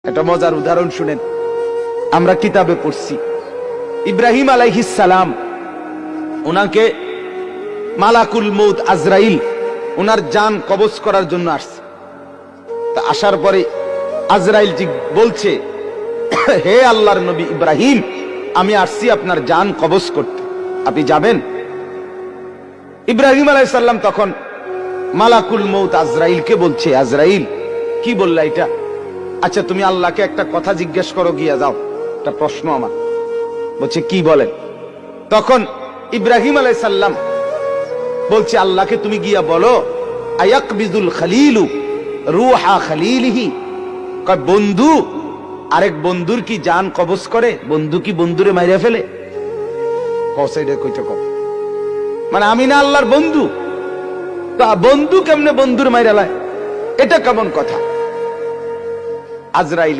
একটা মজার উদাহরণ শুনেন। আমরা কিতাবে পড়ছি ইব্রাহিম আলাইহিস সালাম, ওনাকে মালাকুল মউত আজরাইল ওনার জান কবজ করার জন্য আসছে। তা আসার পরে আজরাইল জি বলছে, হে আল্লাহর নবী ইব্রাহিম, আমি আসছি আপনার জান কবজ করতে, আপনি যাবেন? ইব্রাহিম আলাইহিস সালাম তখন মালাকুল মউত আজরাইলকে বলছে, আজরাইল কি বললা এটা? আচ্ছা তুমি আল্লাহকে একটা কথা জিজ্ঞেস করো, গিয়া যাও, একটা প্রশ্ন আমার। বলছে কি বলেন? তখন ইব্রাহিম আলাইহিস সালাম বলছে, আল্লাহকে তুমি গিয়া বলো, আয়াকবিজুল খলিলু রূহা খলিলিহি, কয় বন্ধু আরেক বন্ধুর কি জান কবজ করে? বন্ধু কি বন্ধুরে মাইরা ফেলে? কসাইডে কইতে কম, মানে আমি না আল্লাহর বন্ধু, তা বন্ধু কেমনে বন্ধুর মাইরা লায়? এটা কেমন কথা? আজরাইল